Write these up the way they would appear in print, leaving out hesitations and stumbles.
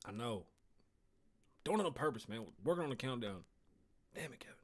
I know. Doing it on purpose, man. Working on the countdown. Damn it, Kevin.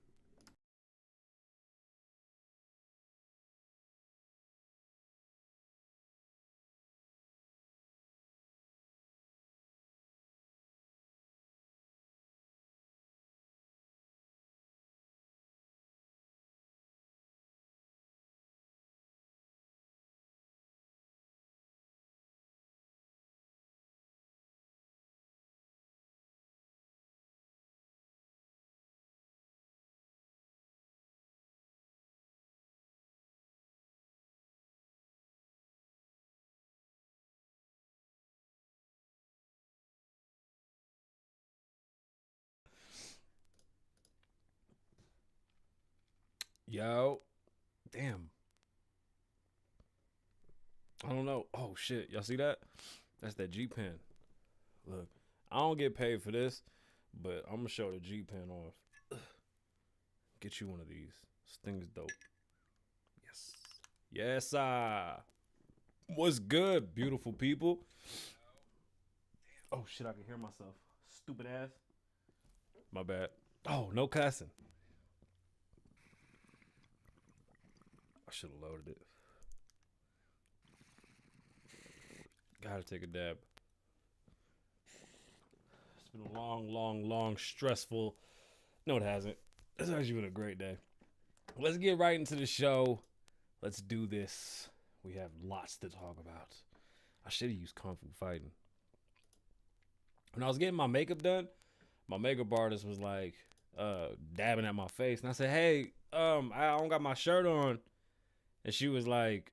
Yo. Damn. I don't know. Oh, shit. Y'all see that? That's that G Pen. Look, I don't get paid for this, but I'm going to show the G Pen off. Get you one of these. This thing is dope. Yes. Yes, what's good, beautiful people? Oh, shit. I can hear myself. Stupid ass. My bad. Oh, no cussing. I should have loaded it. Gotta take a dab. It's been a long, stressful. No, it hasn't. It's actually been a great day. Let's get right into the show. Let's do this. We have lots to talk about. I should have used Kung Fu Fighting. When I was getting my makeup done, my makeup artist was like dabbing at my face. And I said, hey, I don't got my shirt on. And she was like,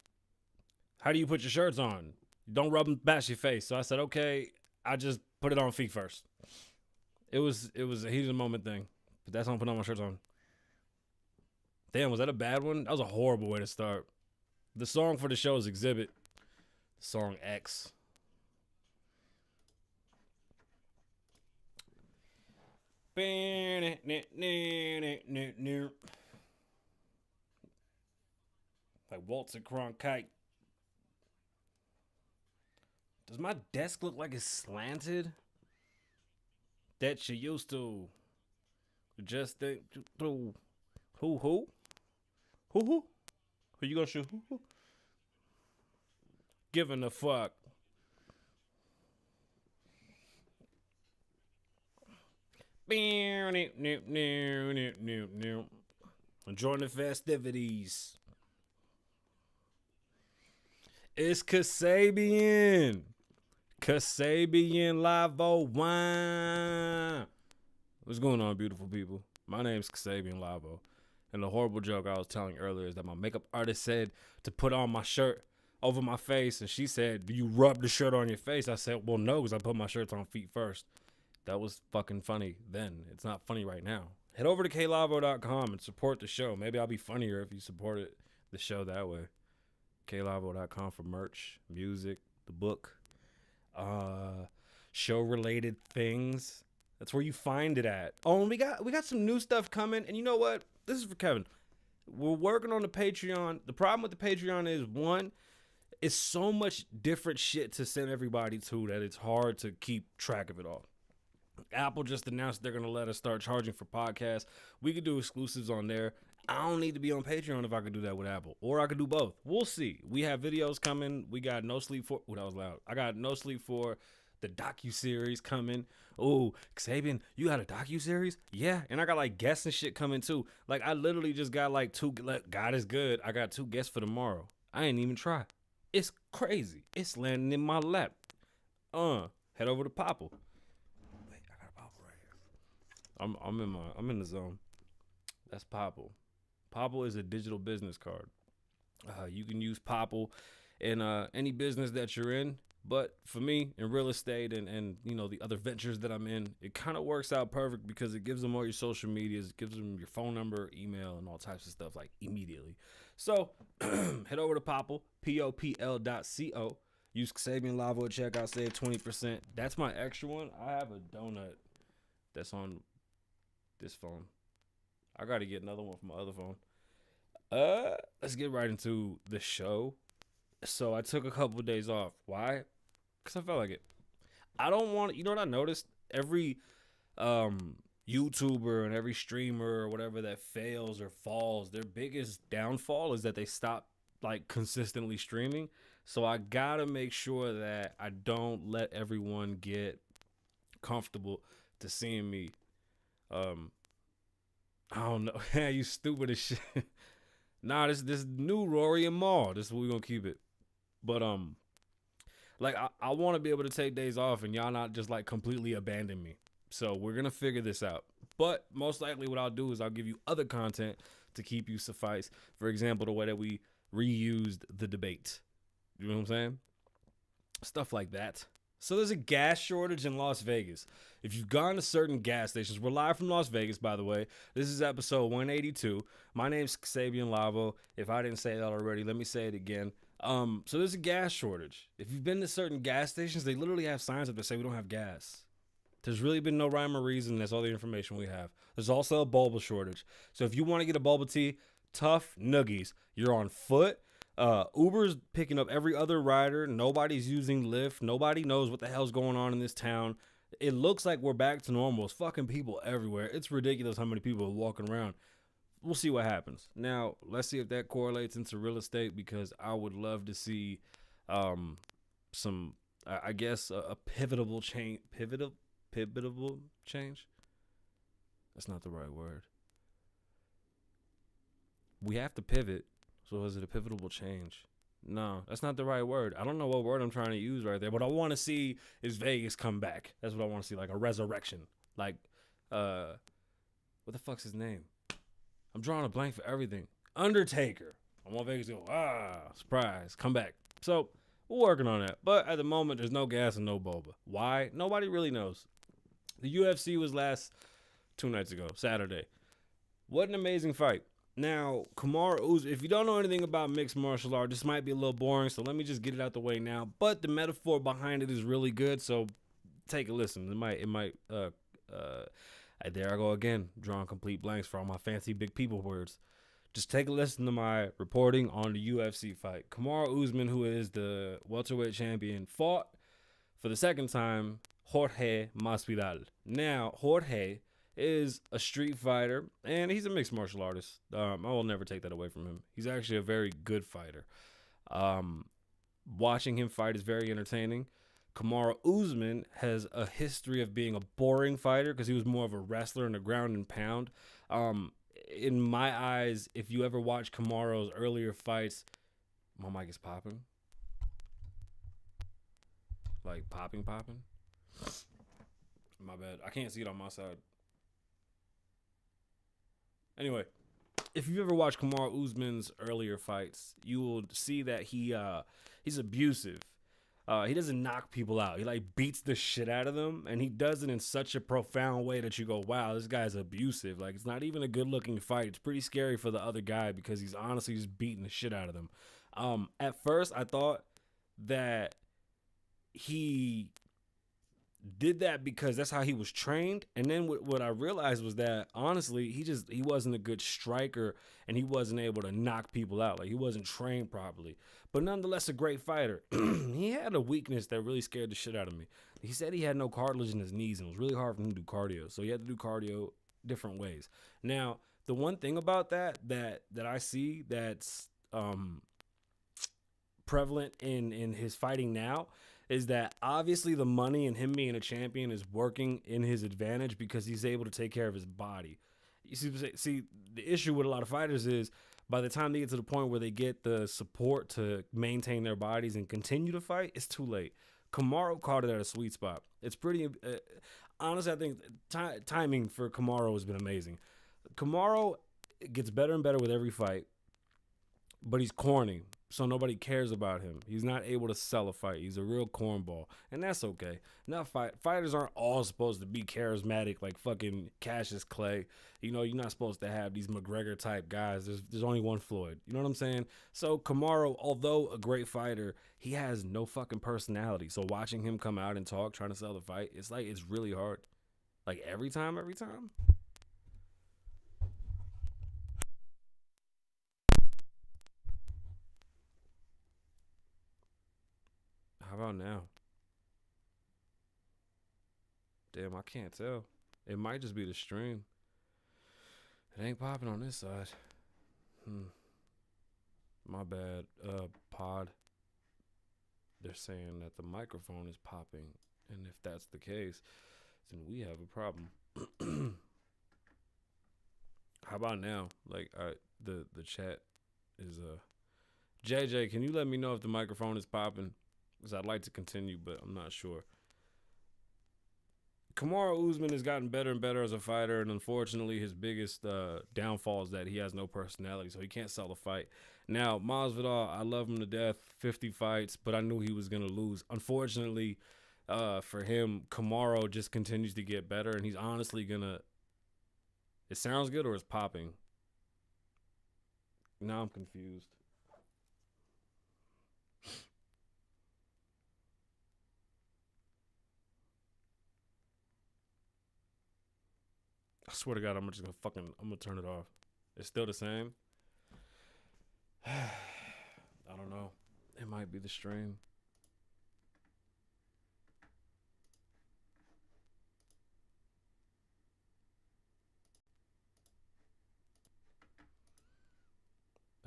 how do you put your shirts on? Don't rub them past your face. So I said, okay, I just put it on feet first. It was a heat of the moment thing. But that's how I'm putting on my shirts on. Damn, was that a bad one? That was a horrible way to start. The song for the show is Xzibit. Song X. Like Walter Cronkite. Does my desk look like it's slanted? That you used to. Just think. Who? Who? Who you gonna shoot? Who? Giving a fuck. Enjoying the festivities. It's Kasabian. Kasabian Lavoe wine. What's going on, beautiful people? My name's Kasabian Lavoe. And the horrible joke I was telling earlier is that my makeup artist said to put on my shirt over my face. And she said, do you rub the shirt on your face? I said, well, no, because I put my shirts on feet first. That was fucking funny then. It's not funny right now. Head over to klavo.com and support the show. Maybe I'll be funnier if you supported the show that way. klavo.com for merch, music, the book, show related things. That's where you find it at. Oh, and we got some new stuff coming. And you know what? This is for Kevin. We're working on the Patreon. The problem with the Patreon is, one, it's so much different shit to send everybody to that it's hard to keep track of it all. Apple just announced they're going to let us start charging for podcasts. We could do exclusives on there. I don't need to be on Patreon if I could do that with Apple. Or I could do both. We'll see. We have videos coming. We got No Sleep for... Oh, that was loud. I got No Sleep for the docu-series coming. Oh, Kasabian, you got a docu-series? Yeah. And I got like guests and shit coming too. Like I literally just got like two... God is good. I got 2 guests for tomorrow. I ain't even try. It's crazy. It's landing in my lap. Head over to Popple. I'm in the zone. That's Popple. Popple is a digital business card. You can use Popple in any business that you're in. But for me, in real estate and you know the other ventures that I'm in, it kind of works out perfect because it gives them all your social medias, it gives them your phone number, email, and all types of stuff like immediately. So head over to Popple, popl.co. Use Kasabian Lavoe at checkout, save 20%. That's my extra one. I have a donut that's on this phone. I gotta get another one from my other phone. Let's get right into the show. So I took a couple of days off. Why? Because I felt like it. I don't want, you know what I noticed? Every YouTuber and every streamer or whatever that fails or falls, their biggest downfall is that they stop like consistently streaming. So I gotta make sure that I don't let everyone get comfortable to seeing me. Um, I don't know. You stupid as shit. Nah, this new Rory and Maul. This is what we gonna keep it. But like I want to be able to take days off and y'all not just like completely abandon me. So we're gonna figure this out. But most likely, what I'll do is I'll give you other content to keep you suffice. For example, the way that we reused the debate. You know what I'm saying? Stuff like that. So there's a gas shortage in Las Vegas. If you've gone to certain gas stations, we're live from Las Vegas, by the way. This is episode 182. My name's Kasabian Lavoe. If I didn't say that already, let me say it again. So there's a gas shortage. If you've been to certain gas stations, they literally have signs up that say we don't have gas. There's really been no rhyme or reason. That's all the information we have. There's also a boba shortage. So if you want to get a boba tea, tough noogies. You're on foot. Uber's picking up every other rider. Nobody's using Lyft. Nobody knows what the hell's going on in this town. It looks like we're back to normal. It's fucking people everywhere. It's ridiculous how many people are walking around. We'll see what happens. Now, let's see if that correlates into real estate, because I would love to see some, I guess, a pivotal change. Pivotal change? That's not the right word. We have to pivot. So is it a pivotal change? No, that's not the right word. I don't know what word I'm trying to use right there. What I want to see is Vegas come back. That's what I want to see, like a resurrection. Like, what the fuck's his name? I'm drawing a blank for everything. Undertaker. I want Vegas to go, surprise, come back. So we're working on that. But at the moment, there's no gas and no boba. Why? Nobody really knows. The UFC was last 2 nights ago, Saturday. What an amazing fight. Now, Kamaru Usman, if you don't know anything about mixed martial art, this might be a little boring, so let me just get it out the way now. But the metaphor behind it is really good, so take a listen. There I go again, drawing complete blanks for all my fancy big people words. Just take a listen to my reporting on the UFC fight. Kamaru Usman, who is the welterweight champion, fought for the second time Jorge Masvidal. Now, Jorge is a street fighter, and he's a mixed martial artist. I will never take that away from him. He's actually a very good fighter. Watching him fight is very entertaining. Kamaru Usman has a history of being a boring fighter because he was more of a wrestler in the ground and pound. In my eyes, if you ever watch Kamaru's earlier fights, my mic is popping. Like popping. My bad. I can't see it on my side. Anyway, if you've ever watched Kamaru Usman's earlier fights, you will see that he's abusive. He doesn't knock people out. He like beats the shit out of them, and he does it in such a profound way that you go, wow, this guy's abusive. Like, it's not even a good looking fight. It's pretty scary for the other guy because he's honestly just beating the shit out of them. At first, I thought that he did that because that's how he was trained, and then what I realized was that honestly he wasn't a good striker, and he wasn't able to knock people out. Like, he wasn't trained properly, but nonetheless a great fighter. He had a weakness that really scared the shit out of me. He said he had no cartilage in his knees, and it was really hard for him to do cardio, so he had to do cardio different ways. Now, the one thing about that I see that's prevalent in his fighting now is that obviously the money and him being a champion is working in his advantage because he's able to take care of his body. You see, the issue with a lot of fighters is by the time they get to the point where they get the support to maintain their bodies and continue to fight, it's too late. Kamaru caught it at a sweet spot. It's pretty, honestly, I think timing for Kamaru has been amazing. Kamaru gets better and better with every fight, but he's corny, so nobody cares about him. He's not able to sell a fight. He's a real cornball, and that's okay. Now, fighters aren't all supposed to be charismatic like fucking Cassius Clay. You know, you're not supposed to have these McGregor-type guys. There's only one Floyd. You know what I'm saying? So Kamaru, although a great fighter, he has no fucking personality. So watching him come out and talk, trying to sell the fight, it's really hard. Like, every time. How about now? Damn, I can't tell. It might just be the stream. It ain't popping on this side. My bad. Pod. They're saying that the microphone is popping, and if that's the case, then we have a problem. How about now? Like, the chat is JJ, can you let me know if the microphone is popping? Because I'd like to continue, but I'm not sure. Kamaru Usman has gotten better and better as a fighter, and unfortunately, his biggest downfall is that he has no personality, so he can't sell a fight. Now, Masvidal, I love him to death, 50 fights, but I knew he was going to lose. Unfortunately, for him, Kamaru just continues to get better, and he's honestly going to... It sounds good or it's popping? Now I'm confused. I swear to God, I'm gonna turn it off. It's still the same. I don't know. It might be the stream.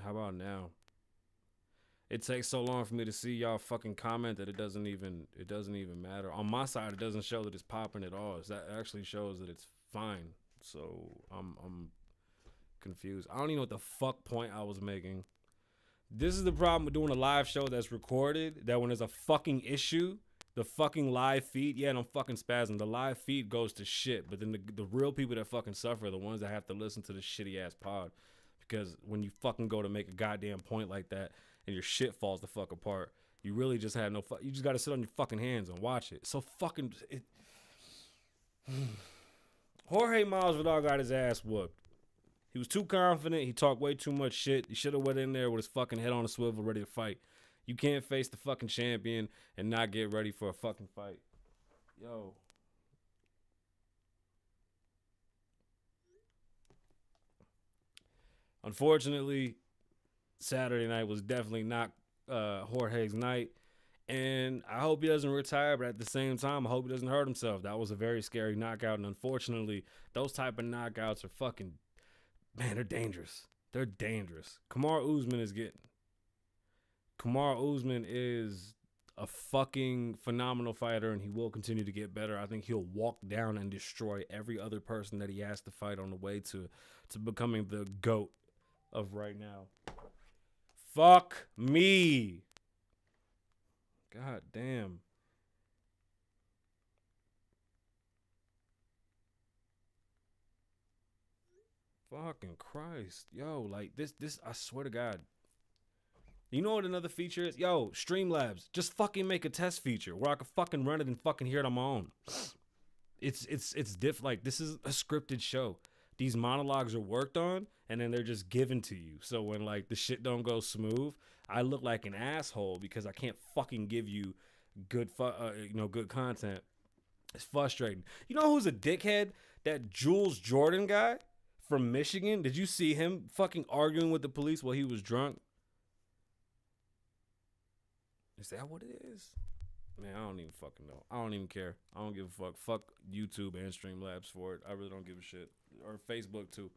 How about now? It takes so long for me to see y'all fucking comment that it doesn't even matter. On my side, it doesn't show that it's popping at all. That actually shows that it's fine. So I'm confused. I don't even know what the fuck point I was making. This is the problem with doing a live show that's recorded, that when there's a fucking issue, the fucking live feed, yeah, and I'm fucking spazzing, the live feed goes to shit. But then the real people that fucking suffer are the ones that have to listen to this shitty ass pod. Because when you fucking go to make a goddamn point like that and your shit falls the fuck apart, you really just had no you just gotta sit on your fucking hands and watch it. So fucking Jorge Masvidal got his ass whooped. He was too confident. He talked way too much shit. He should have went in there with his fucking head on a swivel, ready to fight. You can't face the fucking champion and not get ready for a fucking fight. Yo. Unfortunately, Saturday night was definitely not Jorge's night. And I hope he doesn't retire, but at the same time, I hope he doesn't hurt himself. That was a very scary knockout. And unfortunately, those type of knockouts are fucking... Man, they're dangerous. They're dangerous. Kamaru Usman is a fucking phenomenal fighter, and he will continue to get better. I think he'll walk down and destroy every other person that he has to fight on the way to becoming the GOAT of right now. Fuck me. God damn. Fucking Christ. Yo, like this, I swear to God. You know what another feature is? Yo, Streamlabs, just fucking make a test feature where I can fucking run it and fucking hear it on my own. It's like, this is a scripted show. These monologues are worked on and then they're just given to you. So when like the shit don't go smooth, I look like an asshole because I can't fucking give you good good content. It's frustrating. You know who's a dickhead? That Jewell Jones guy from Michigan. Did you see him fucking arguing with the police while he was drunk? Is that what it is? Man, I don't even fucking know. I don't even care. I don't give a fuck. Fuck YouTube and Streamlabs for it. I really don't give a shit. Or Facebook too.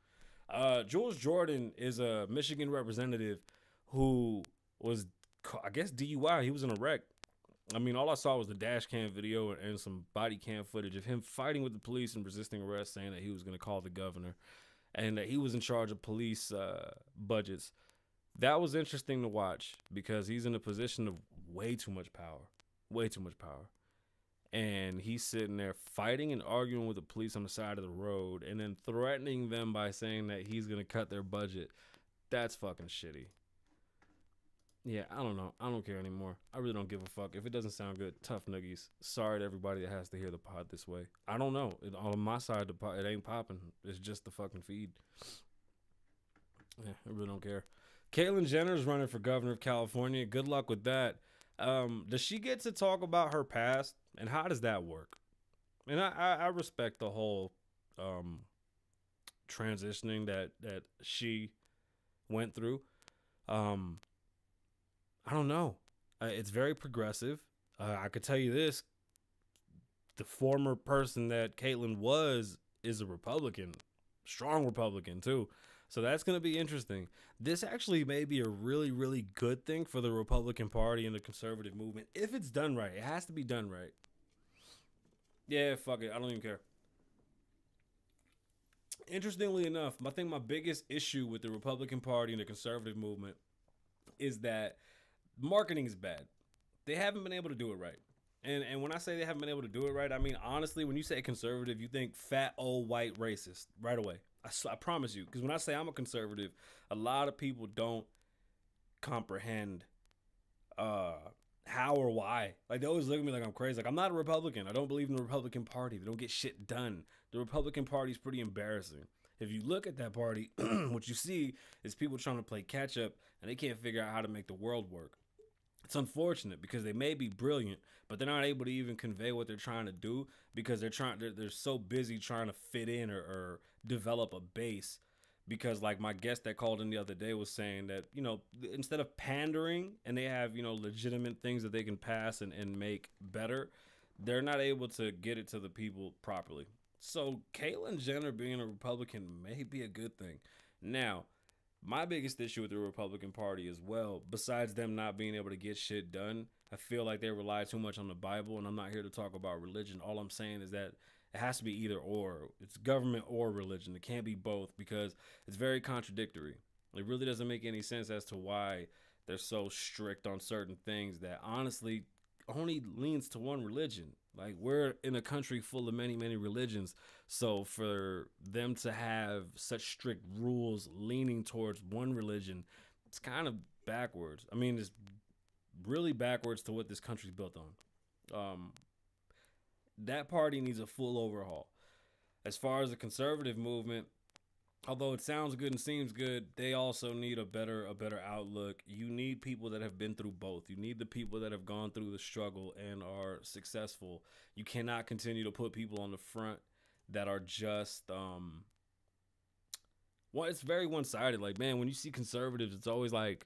Jewell Jones is a Michigan representative who was, I guess, DUI. He was in a wreck. I mean, all I saw was the dash cam video and some body cam footage of him fighting with the police and resisting arrest, saying that he was going to call the governor and that he was in charge of police budgets. That was interesting to watch because he's in a position of way too much power. Way too much power. And he's sitting there fighting and arguing with the police on the side of the road and then threatening them by saying that he's going to cut their budget. That's fucking shitty. Yeah, I don't know. I don't care anymore. I really don't give a fuck. If it doesn't sound good, tough nuggies. Sorry to everybody that has to hear the pod this way. I don't know. On my side, the pod, it ain't popping. It's just the fucking feed. Yeah, I really don't care. Caitlyn Jenner is running for governor of California. Good luck with that. Does she get to talk about her past? And how does that work? And I respect the whole transitioning that she went through. I don't know. It's very progressive. I could tell you this. the former person that Caitlyn is a Republican, strong Republican too. So that's going to be interesting. This actually may be a really, really good thing for the Republican Party and the conservative movement if it's done right. It has to be done right. Yeah, fuck it. I don't even care. Interestingly enough, I think my biggest issue with the Republican Party and the conservative movement is that marketing is bad. They haven't been able to do it right. And when I say they haven't been able to do it right, I mean, honestly, when you say conservative, you think fat, old, white, racist right away. I promise you. Because when I say I'm a conservative, a lot of people don't comprehend how or why. Like, they always look at me like I'm crazy. Like, I'm not a Republican. I don't believe in the Republican Party. They don't get shit done. The Republican Party is pretty embarrassing. If you look at that party, what you see is people trying to play catch up, and they can't figure out how to make the world work. It's unfortunate because they may be brilliant, but they're not able to even convey what they're trying to do because they're so busy trying to fit in or develop a base. Because like my guest that called in the other day was saying that, you know, instead of pandering and they have, you know, legitimate things that they can pass and make better, they're not able to get it to the people properly. So Caitlyn Jenner being a Republican may be a good thing. Now, my biggest issue with the Republican Party as well, besides them not being able to get shit done, I feel like they rely too much on the Bible, and I'm not here to talk about religion. All I'm saying is that it has to be either or. It's government or religion. It can't be both because it's very contradictory. It really doesn't make any sense as to why they're so strict on certain things that honestly only leans to one religion. Like, we're in a country full of many, many religions. So for them to have such strict rules leaning towards one religion, it's kind of backwards. I mean, it's really backwards to what this country's built on. That party needs a full overhaul. As far as the conservative movement, although it sounds good and seems good, they also need a better outlook. You need people that have been through both. You need the people that have gone through the struggle and are successful. You cannot continue to put people on the front that are just well, it's very one-sided. Like, man, when you see conservatives, it's always like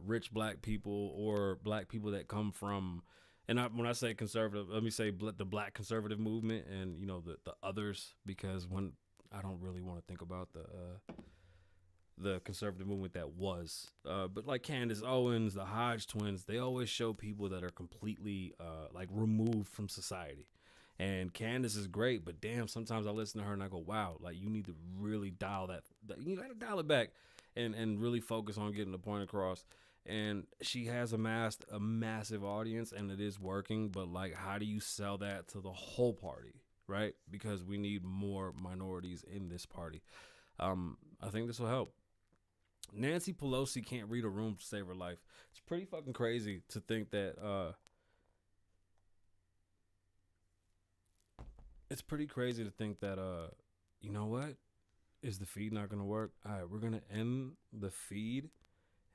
rich black people or black people that come from, and when I say conservative, let me say the black conservative movement and, you know, the others, because when I don't really want to think about the conservative movement that was. But like Candace Owens, the Hodge twins, they always show people that are completely like removed from society. And Candace is great, but damn, sometimes I listen to her and I go, wow, like you need to really dial that you got to dial it back and really focus on getting the point across. And she has amassed a massive audience and it is working, but like, how do you sell that to the whole party? Right? Because we need more minorities in this party. I think this will help. Nancy Pelosi can't read a room to save her life. It's pretty fucking crazy to think that you know what? Is the feed not going to work? All right, we're going to end the feed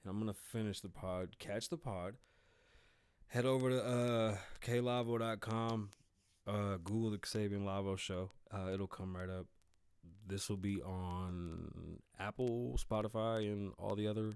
and I'm going to finish the pod. Catch the pod. Head over to klavoe.com. Google the Kasabian Lavoe Show. It'll come right up. This will be on Apple, Spotify, and all the other